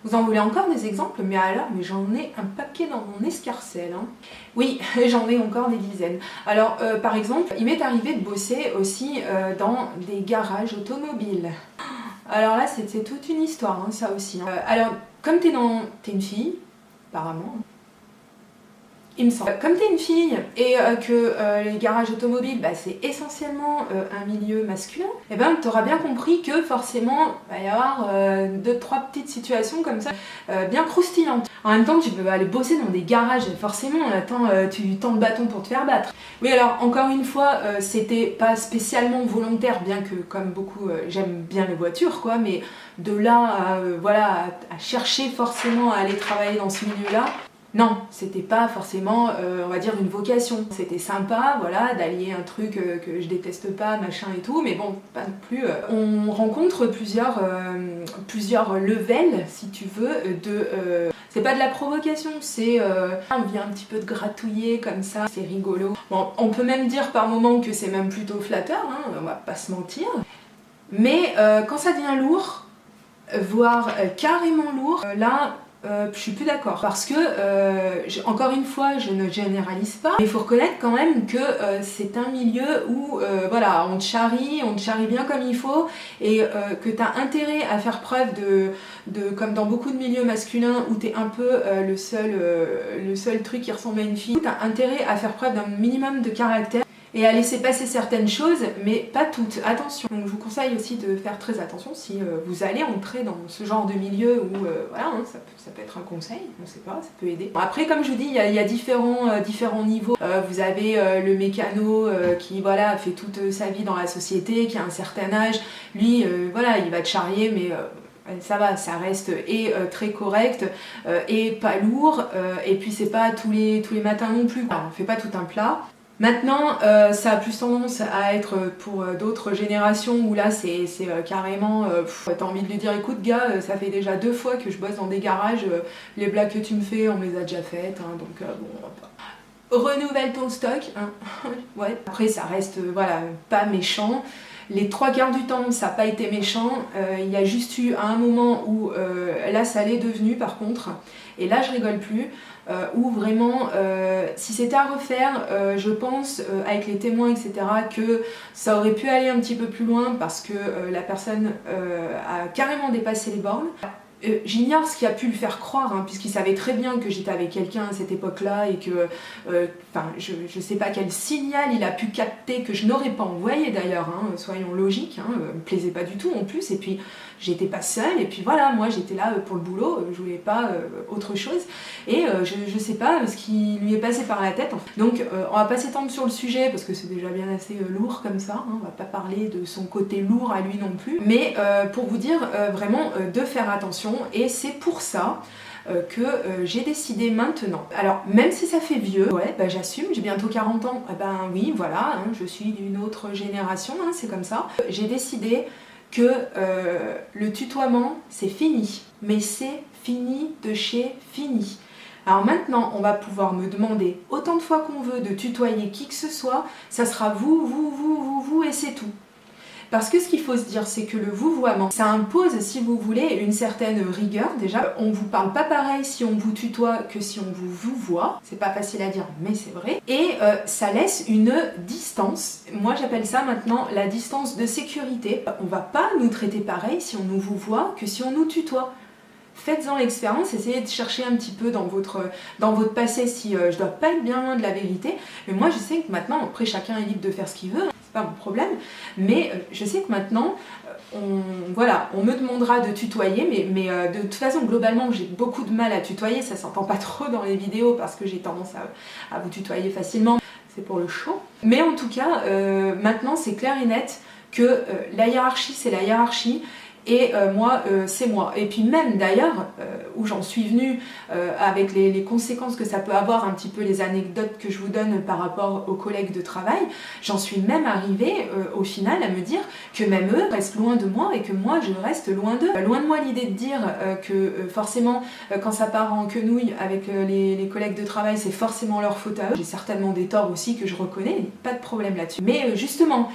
Vous en voulez encore des exemples? Mais alors, mais j'en ai un paquet dans mon escarcelle. Hein. Oui, j'en ai encore des dizaines. Alors, par exemple, il m'est arrivé de bosser aussi dans des garages automobiles. Alors là, c'était toute une histoire, hein, ça aussi. Hein. Alors, comme t'es une fille, apparemment, il me semble. Comme t'es une fille et que les garages automobiles, bah, c'est essentiellement un milieu masculin, et ben t'auras bien compris que forcément, il va y avoir 2-3 petites situations comme ça, bien croustillantes. En même temps, tu peux aller bosser dans des garages, forcément, tu tends le bâton pour te faire battre. Oui, alors encore une fois, c'était pas spécialement volontaire, bien que comme beaucoup, j'aime bien les voitures, quoi, mais de là voilà, à chercher forcément à aller travailler dans ce milieu-là, non, c'était pas forcément, on va dire, une vocation. C'était sympa, voilà, d'allier un truc que je déteste pas, machin et tout, mais bon, pas non plus. On rencontre plusieurs levels, si tu veux, c'est pas de la provocation, c'est on vient un petit peu de gratouiller comme ça, c'est rigolo. Bon, on peut même dire par moments que c'est même plutôt flatteur, hein, on va pas se mentir. Mais quand ça devient lourd, voire carrément lourd, là, je suis plus d'accord parce que encore une fois je ne généralise pas, mais il faut reconnaître quand même que c'est un milieu où voilà, on te charrie bien comme il faut et que tu as intérêt à faire preuve comme dans beaucoup de milieux masculins où tu es un peu le seul truc qui ressemble à une fille, tu as intérêt à faire preuve d'un minimum de caractère et à laisser passer certaines choses, mais pas toutes. Attention. Donc je vous conseille aussi de faire très attention si vous allez entrer dans ce genre de milieu où voilà, hein, ça peut être un conseil, on sait pas, ça peut aider. Bon, après, comme je vous dis, il y a différents niveaux. Vous avez le mécano qui voilà, fait toute sa vie dans la société, qui a un certain âge. Lui, voilà, il va te charrier, mais ça va, ça reste très correct et pas lourd. Et puis c'est pas tous les matins non plus. Alors, on fait pas tout un plat. Maintenant, ça a plus tendance à être pour d'autres générations où là c'est carrément, t'as envie de lui dire écoute gars, ça fait déjà 2 fois que je bosse dans des garages, les blagues que tu me fais, on me les a déjà faites, hein, donc bon, renouvelle ton stock, hein. Ouais. Après ça reste voilà, pas méchant. Les 3/4 du temps, ça n'a pas été méchant. Il y a juste eu à un moment où là, ça l'est devenu par contre. Et là, je rigole plus. Où vraiment, si c'était à refaire, je pense, avec les témoins, etc., que ça aurait pu aller un petit peu plus loin parce que la personne a carrément dépassé les bornes. J'ignore ce qui a pu le faire croire, hein, puisqu'il savait très bien que j'étais avec quelqu'un à cette époque-là et que, je sais pas quel signal il a pu capter que je n'aurais pas envoyé d'ailleurs, hein, soyons logiques, hein, me plaisait pas du tout en plus, et puis j'étais pas seule, et puis voilà, moi j'étais là pour le boulot, je voulais pas autre chose, et je sais pas ce qui lui est passé par la tête. Donc on va pas s'étendre sur le sujet parce que c'est déjà bien assez lourd comme ça, hein, on va pas parler de son côté lourd à lui non plus, mais pour vous dire vraiment de faire attention. Et c'est pour ça que j'ai décidé maintenant. Alors, même si ça fait vieux, ouais, bah, j'assume, j'ai bientôt 40 ans, eh ben oui, voilà, hein, je suis d'une autre génération, hein, c'est comme ça. J'ai décidé que le tutoiement, c'est fini. Mais c'est fini de chez fini. Alors maintenant, on va pouvoir me demander autant de fois qu'on veut de tutoyer qui que ce soit, ça sera vous, et c'est tout. Parce que ce qu'il faut se dire, c'est que le vouvoiement, ça impose, si vous voulez, une certaine rigueur. Déjà, on vous parle pas pareil si on vous tutoie que si on vous vouvoie. C'est pas facile à dire, mais c'est vrai. Et ça laisse une distance. Moi, j'appelle ça maintenant la distance de sécurité. On va pas nous traiter pareil si on nous vouvoie que si on nous tutoie. Faites-en l'expérience, essayez de chercher un petit peu dans votre passé si je dois pas être bien loin de la vérité. Mais moi, je sais que maintenant, après, chacun est libre de faire ce qu'il veut. Pas mon problème, mais je sais que maintenant on me demandera de tutoyer, mais de toute façon globalement j'ai beaucoup de mal à tutoyer, ça s'entend pas trop dans les vidéos parce que j'ai tendance à vous tutoyer facilement, c'est pour le show, mais en tout cas maintenant c'est clair et net que la hiérarchie c'est la hiérarchie. Et moi, c'est moi. Et puis même d'ailleurs, où j'en suis venue avec les conséquences que ça peut avoir, un petit peu les anecdotes que je vous donne par rapport aux collègues de travail, j'en suis même arrivée au final à me dire que même eux restent loin de moi et que moi je reste loin d'eux. Loin de moi l'idée de dire que forcément quand ça part en quenouille avec les collègues de travail, c'est forcément leur faute à eux. J'ai certainement des torts aussi que je reconnais, pas de problème là-dessus. Mais justement,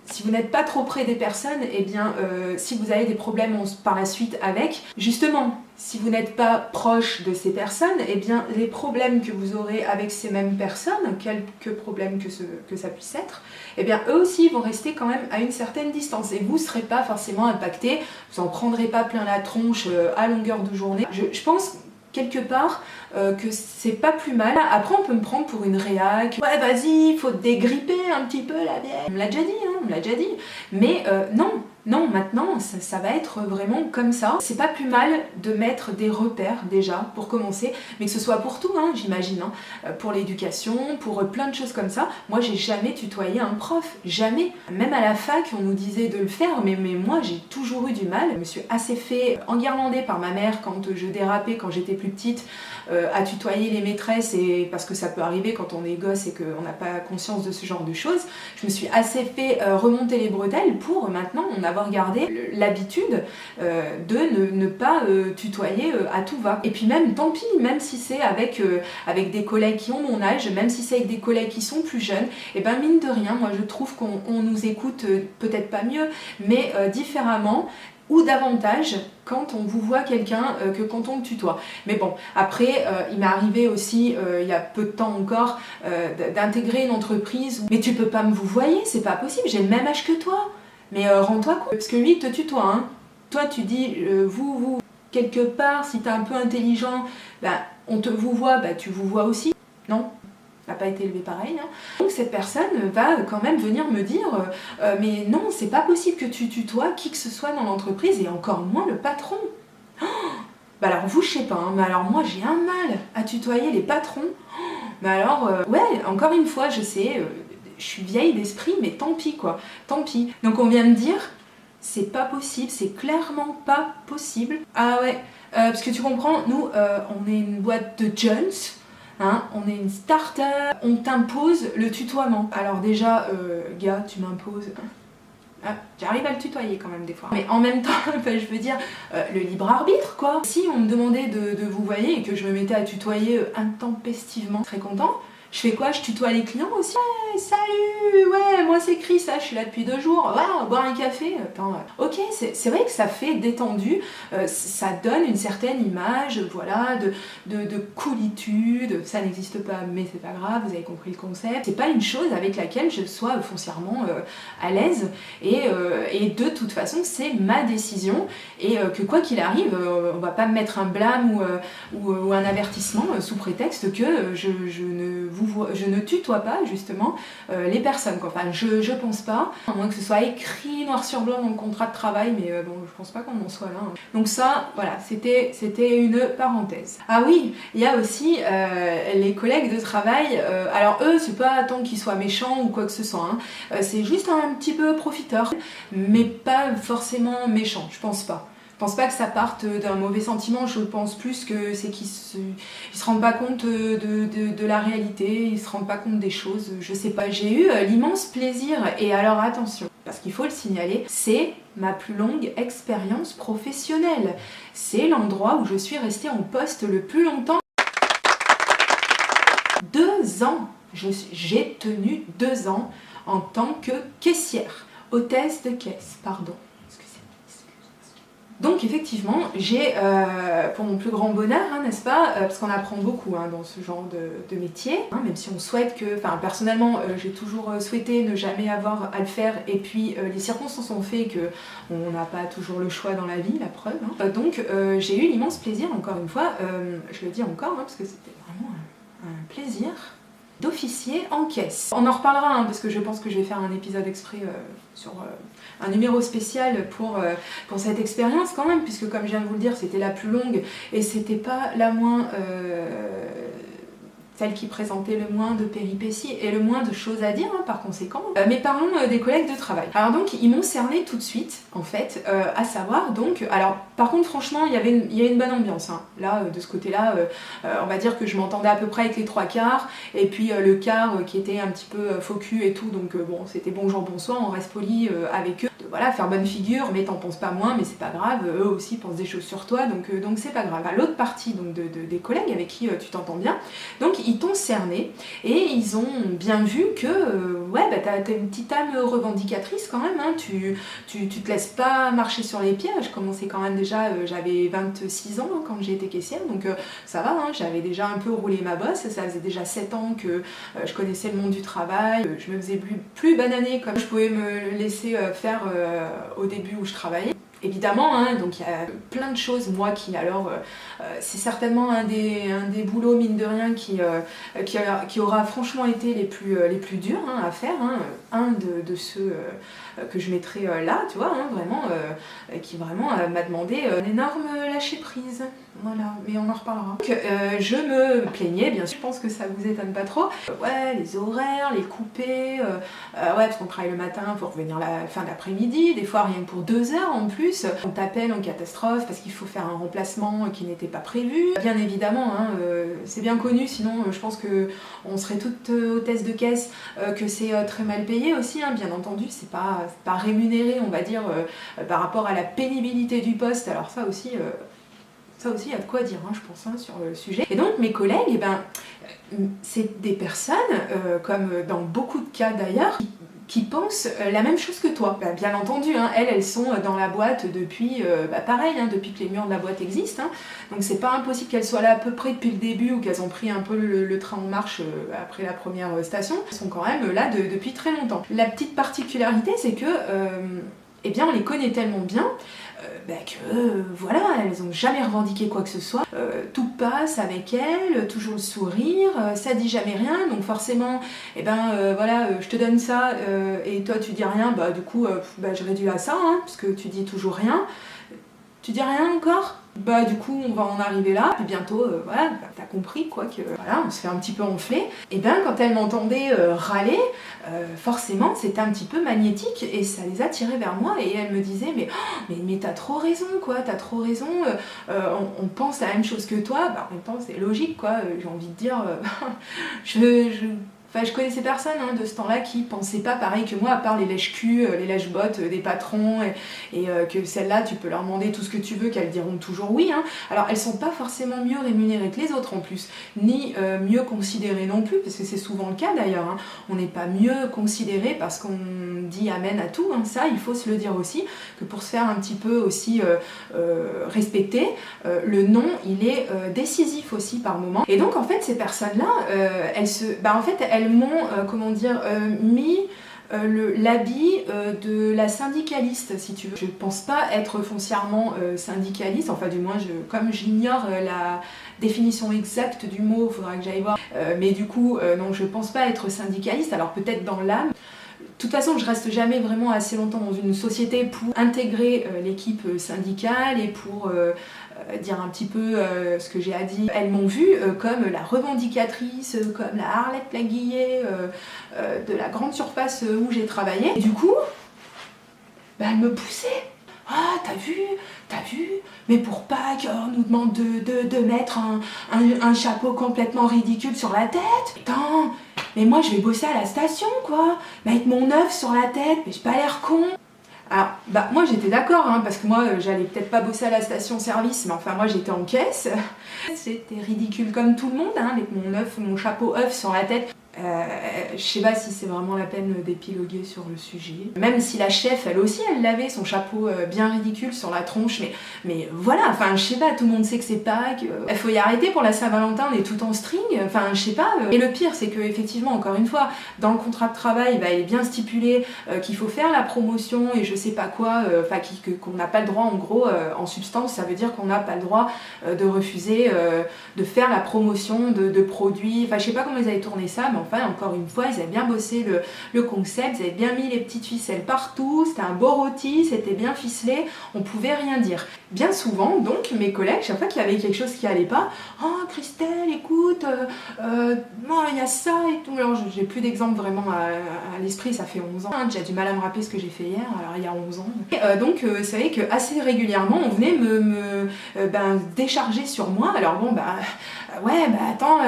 si vous n'êtes pas trop près des personnes, et bien si vous avez des problèmes par la suite avec, justement, Si vous n'êtes pas proche de ces personnes, eh bien les problèmes que vous aurez avec ces mêmes personnes, quelques problèmes que ça puisse être, eh bien eux aussi vont rester quand même à une certaine distance et vous ne serez pas forcément impacté, vous n'en prendrez pas plein la tronche à longueur de journée. Je pense quelque part que c'est pas plus mal. Après on peut me prendre pour une réac, ouais vas-y, faut te dégripper un petit peu la vieille. On me l'a déjà dit, hein, on me l'a déjà dit. Mais non, maintenant ça va être vraiment comme ça. C'est pas plus mal de mettre des repères déjà pour commencer, mais que ce soit pour tout, hein, j'imagine, hein, pour l'éducation, pour plein de choses comme ça. Moi j'ai jamais tutoyé un prof, jamais. Même à la fac on nous disait de le faire, mais moi j'ai toujours eu du mal. Je me suis assez fait enguirlander par ma mère quand je dérapais, quand j'étais plus petite, à tutoyer les maîtresses, et parce que ça peut arriver quand on est gosse et qu'on n'a pas conscience de ce genre de choses. Je me suis assez fait remonter les bretelles pour maintenant en avoir gardé l'habitude de ne pas tutoyer à tout va. Et puis même, tant pis, même si c'est avec des collègues qui ont mon âge, même si c'est avec des collègues qui sont plus jeunes, et ben mine de rien, moi je trouve qu'on nous écoute peut-être pas mieux, mais différemment, ou davantage quand on vous voit quelqu'un que quand on le tutoie. Mais bon, après, il m'est arrivé aussi, il y a peu de temps encore, d'intégrer une entreprise où... Mais tu peux pas me vous voyer, c'est pas possible, j'ai le même âge que toi. Mais rends-toi compte, parce que lui, il te tutoie, hein. Toi, tu dis, vous, quelque part, si t'es un peu intelligent, bah, on te vous voit, bah, tu vous vois aussi, non ? N'a pas été élevé pareil, hein. Donc cette personne va quand même venir me dire mais non, c'est pas possible que tu tutoies qui que ce soit dans l'entreprise et encore moins le patron. Oh, bah alors vous, je sais pas, hein, mais alors moi j'ai un mal à tutoyer les patrons. Oh, mais alors, ouais, encore une fois, je sais, je suis vieille d'esprit, mais tant pis quoi, tant pis. Donc on vient me dire, c'est pas possible, c'est clairement pas possible. Ah ouais, parce que tu comprends, nous, on est une boîte de jeunes. Hein, on est une start-up, on t'impose le tutoiement. Alors déjà, gars, tu m'imposes... Ah, j'arrive à le tutoyer quand même des fois. Mais en même temps, je veux dire, le libre arbitre quoi. Si on me demandait de vous voyer et que je me mettais à tutoyer intempestivement, très content, je fais quoi? Je tutoie les clients aussi? Ouais, salut, ouais, moi c'est Chris, je suis là depuis 2 jours, ouais, on va boire un café. Attends, ok, c'est vrai que ça fait détendu, ça donne une certaine image, voilà, de coolitude, ça n'existe pas, mais c'est pas grave, vous avez compris le concept. C'est pas une chose avec laquelle je sois foncièrement à l'aise, et de toute façon, c'est ma décision, et que quoi qu'il arrive, on va pas me mettre un blâme ou un avertissement sous prétexte que je ne tutoie pas justement les personnes quoi. Enfin je pense pas, à moins que ce soit écrit noir sur blanc dans le contrat de travail, mais bon je pense pas qu'on en soit là, hein. Donc ça voilà, c'était une parenthèse. Ah oui, il y a aussi les collègues de travail, alors eux c'est pas tant qu'ils soient méchants ou quoi que ce soit, hein. C'est juste un petit peu profiteur, mais pas forcément méchant, je pense pas. Je pense pas que ça parte d'un mauvais sentiment, je pense plus que c'est qu'ils se rendent pas compte de la réalité, ils se rendent pas compte des choses, je sais pas. J'ai eu l'immense plaisir, et alors attention, parce qu'il faut le signaler, c'est ma plus longue expérience professionnelle. C'est l'endroit où je suis restée en poste le plus longtemps. 2 ans! J'ai tenu 2 ans en tant que caissière, hôtesse de caisse, pardon. Donc effectivement, j'ai, pour mon plus grand bonheur, hein, n'est-ce pas, parce qu'on apprend beaucoup hein, dans ce genre de métier, hein, même si on souhaite que, enfin personnellement, j'ai toujours souhaité ne jamais avoir à le faire, et puis les circonstances ont fait que on n'a pas toujours le choix dans la vie, la preuve. Hein. Donc j'ai eu l'immense plaisir, encore une fois, je le dis encore, hein, parce que c'était vraiment un plaisir, d'officier en caisse. On en reparlera hein, parce que je pense que je vais faire un épisode exprès sur un numéro spécial pour cette expérience quand même, puisque comme je viens de vous le dire, c'était la plus longue et c'était pas la moins... celle qui présentait le moins de péripéties et le moins de choses à dire hein, par conséquent. Mais parlons des collègues de travail. Alors donc ils m'ont cerné tout de suite en fait, à savoir donc, alors par contre franchement il y a une bonne ambiance hein. Là de ce côté là, on va dire que je m'entendais à peu près avec les 3/4 et puis le quart qui était un petit peu faux cul et tout, donc bon c'était bonjour bonsoir, on reste poli avec eux. Voilà, faire bonne figure, mais t'en penses pas moins, mais c'est pas grave, eux aussi pensent des choses sur toi, donc c'est pas grave. À l'autre partie donc des collègues avec qui tu t'entends bien, donc ils t'ont cerné et ils ont bien vu que ouais, bah t'as une petite âme revendicatrice quand même, hein. Tu te laisses pas marcher sur les pieds. Je commençais quand même déjà, j'avais 26 ans hein, quand j'ai été caissière, donc ça va, hein, j'avais déjà un peu roulé ma bosse, ça faisait déjà 7 ans que je connaissais le monde du travail, je me faisais plus bananer comme je pouvais me laisser faire au début où je travaillais. Évidemment, hein, donc il y a plein de choses, moi qui alors, c'est certainement un des boulots mine de rien qui aura franchement été les plus durs hein, à faire, hein, un de ceux que je mettrai là, tu vois, hein, vraiment, qui vraiment m'a demandé un énorme lâcher prise. Voilà, mais on en reparlera. Donc, je me plaignais, bien sûr, je pense que ça vous étonne pas trop. Ouais, les horaires, les coupés, ouais, parce qu'on travaille le matin, il faut revenir la fin d'après-midi, des fois rien que pour 2 heures en plus. On t'appelle en catastrophe parce qu'il faut faire un remplacement qui n'était pas prévu. Bien évidemment, hein, c'est bien connu, sinon je pense qu'on serait toutes hôtesses de caisse, que c'est très mal payé aussi, hein, bien entendu, c'est pas rémunéré, on va dire, par rapport à la pénibilité du poste. Alors ça aussi, il y a de quoi dire, hein, je pense, hein, sur le sujet. Et donc, mes collègues, eh ben, c'est des personnes, comme dans beaucoup de cas d'ailleurs, qui pensent la même chose que toi. Ben, bien entendu, hein, elles sont dans la boîte depuis, pareil, hein, depuis que les murs de la boîte existent. Hein, donc, c'est pas impossible qu'elles soient là à peu près depuis le début ou qu'elles ont pris un peu le train en marche après la première station. Elles sont quand même là depuis très longtemps. La petite particularité, c'est que, eh bien, on les connaît tellement bien que voilà, elles n'ont jamais revendiqué quoi que ce soit, tout passe avec elles, toujours le sourire, ça dit jamais rien, donc forcément, eh ben voilà, je te donne ça et toi tu dis rien, bah du coup je réduis à ça, hein, parce que tu dis toujours rien. Tu dis rien encore ? Bah du coup on va en arriver là, puis bientôt, voilà, t'as compris quoi, que voilà, on se fait un petit peu enfler. Et ben quand elles m'entendaient râler, forcément c'était un petit peu magnétique et ça les attirait vers moi et elles me disaient mais t'as trop raison quoi, t'as trop raison, on pense la même chose que toi, bah en même temps c'est logique quoi, j'ai envie de dire, je connaissais personne hein, de ce temps-là qui pensait pas pareil que moi, à part les lèche-culs, les lèche-bottes des patrons, et que celles-là, tu peux leur demander tout ce que tu veux, qu'elles diront toujours oui. Hein. Alors, elles sont pas forcément mieux rémunérées que les autres en plus, ni mieux considérées non plus, parce que c'est souvent le cas d'ailleurs. Hein. On n'est pas mieux considéré parce qu'on dit amen à tout, hein. Ça, il faut se le dire aussi, que pour se faire un petit peu aussi respecter, le non, il est décisif aussi par moment. Et donc, en fait, ces personnes-là, elles m'ont, mis l'habit de la syndicaliste, si tu veux. Je pense pas être foncièrement syndicaliste, enfin du moins, comme j'ignore la définition exacte du mot, il faudra que j'aille voir. Mais du coup, non, je pense pas être syndicaliste, alors peut-être dans l'âme. De toute façon, je reste jamais vraiment assez longtemps dans une société pour intégrer l'équipe syndicale et pour dire un petit peu ce que j'ai à dire. Elles m'ont vue comme la revendicatrice, comme la Arlette Plaguillet de la grande surface où j'ai travaillé. Et du coup, elles me poussaient. Ah, t'as vu, mais pour Pâques, on nous demande de mettre un chapeau complètement ridicule sur la tête. Putain, mais moi je vais bosser à la station quoi, mettre mon œuf sur la tête, mais j'ai pas l'air con. Alors, moi j'étais d'accord, hein, parce que moi j'allais peut-être pas bosser à la station-service, mais enfin moi j'étais en caisse. C'était ridicule comme tout le monde, hein, avec mon chapeau œuf sur la tête. Je sais pas si c'est vraiment la peine d'épiloguer sur le sujet. Même si la chef, elle aussi, elle l'avait, son chapeau bien ridicule sur la tronche, mais voilà, enfin je sais pas, tout le monde sait que c'est Pâques, il faut y arrêter pour la Saint-Valentin, on est tout en string, enfin je sais pas. Et le pire, c'est que effectivement, encore une fois, dans le contrat de travail, il est bien stipulé qu'il faut faire la promotion et je sais pas quoi, qu'on n'a pas le droit, en gros, en substance, ça veut dire qu'on n'a pas le droit de refuser de faire la promotion de produits, enfin je sais pas comment ils avaient tourné ça, mais enfin, encore une fois, ils avaient bien bossé le concept, ils avaient bien mis les petites ficelles partout, c'était un beau rôti, c'était bien ficelé, on pouvait rien dire. Bien souvent, donc, mes collègues, chaque fois qu'il y avait quelque chose qui allait pas, « Oh, Christelle, écoute, non, il y a ça et tout. » Alors, j'ai plus d'exemples vraiment à l'esprit, ça fait 11 ans. Hein, j'ai du mal à me rappeler ce que j'ai fait hier, alors il y a 11 ans. Et, donc, vous savez qu'assez régulièrement, on venait me décharger sur moi. Alors bon, attends,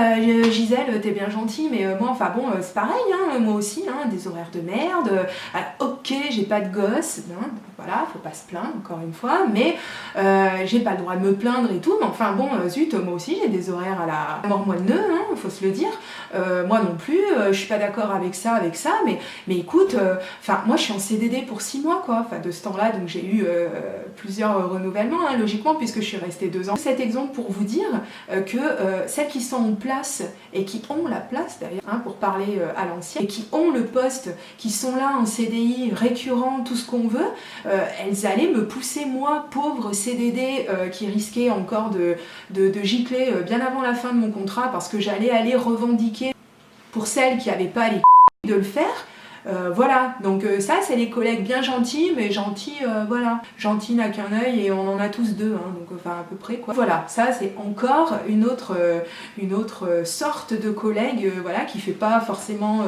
Gisèle, t'es bien gentille, mais moi, enfin bon, c'est pareil, hein, moi aussi, hein, des horaires de merde, aucun ok, j'ai pas de gosse, hein, voilà, faut pas se plaindre encore une fois, mais j'ai pas le droit de me plaindre et tout, mais enfin bon, zut, moi aussi j'ai des horaires à la mort moelle nœud, hein, faut se le dire. Moi non plus, je suis pas d'accord avec ça, mais écoute, enfin moi je suis en CDD pour 6 mois quoi, enfin de ce temps-là, donc j'ai eu plusieurs renouvellements, hein, logiquement, puisque je suis restée 2 ans. Cet exemple pour vous dire que celles qui sont en place et qui ont la place d'ailleurs, hein, pour parler à l'ancienne, et qui ont le poste, qui sont là en CDI récurrent, tout ce qu'on veut, elles allaient me pousser moi, pauvre CDD qui risquait encore de gicler bien avant la fin de mon contrat parce que j'allais aller revendiquer pour celles qui n'avaient pas les de le faire. Voilà, donc ça c'est les collègues bien gentils, mais gentils, voilà, gentil n'a qu'un œil et on en a tous deux, hein, donc enfin à peu près quoi. Voilà, ça c'est encore une autre sorte de collègue, voilà, qui fait pas forcément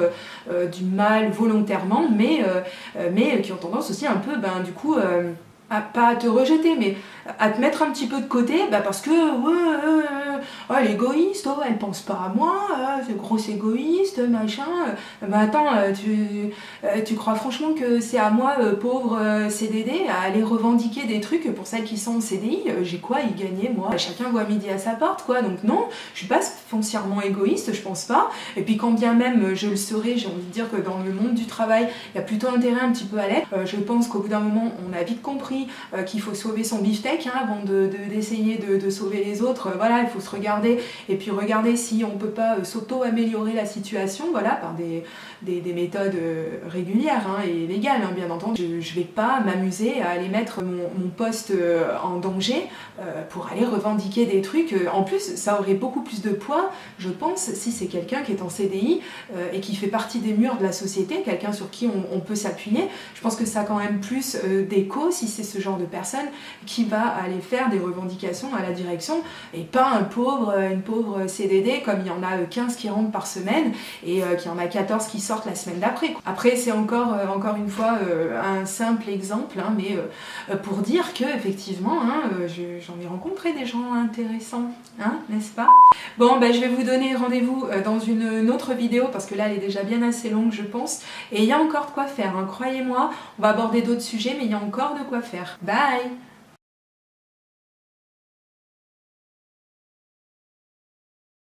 du mal volontairement, mais qui ont tendance aussi un peu, ben du coup, pas à te rejeter, mais à te mettre un petit peu de côté, bah parce que elle est égoïste, elle pense pas à moi, c'est grosse égoïste, machin. Bah attends, tu crois franchement que c'est à moi, pauvre CDD, à aller revendiquer des trucs pour celles qui sont en CDI? J'ai quoi à y gagner moi? Chacun voit midi à sa porte quoi, donc non, je suis pas foncièrement égoïste, je pense pas. Et puis quand bien même je le serais, j'ai envie de dire que dans le monde du travail, il y a plutôt intérêt un petit peu à l'être. Je pense qu'au bout d'un moment, on a vite compris qu'il faut sauver son beefsteak, hein, avant d'essayer de sauver les autres. Voilà, il faut se regarder et puis regarder si on peut pas s'auto-améliorer la situation, voilà, par des méthodes régulières, hein, et légales, hein, bien entendu. Je vais pas m'amuser à aller mettre mon poste en danger pour aller revendiquer des trucs. En plus, ça aurait beaucoup plus de poids, je pense, si c'est quelqu'un qui est en CDI et qui fait partie des murs de la société, quelqu'un sur qui on peut s'appuyer. Je pense que ça a quand même plus d'écho si c'est ce genre de personne qui va aller faire des revendications à la direction et pas une pauvre CDD comme il y en a 15 qui rentrent par semaine et qu'il y en a 14 qui sortent la semaine d'après. Après c'est encore une fois un simple exemple, hein, mais pour dire que effectivement, hein, j'en ai rencontré des gens intéressants, hein, n'est-ce pas? Bon, ben, je vais vous donner rendez-vous dans une autre vidéo parce que là elle est déjà bien assez longue je pense, et il y a encore de quoi faire, hein, croyez-moi, on va aborder d'autres sujets mais il y a encore de quoi faire. Bye!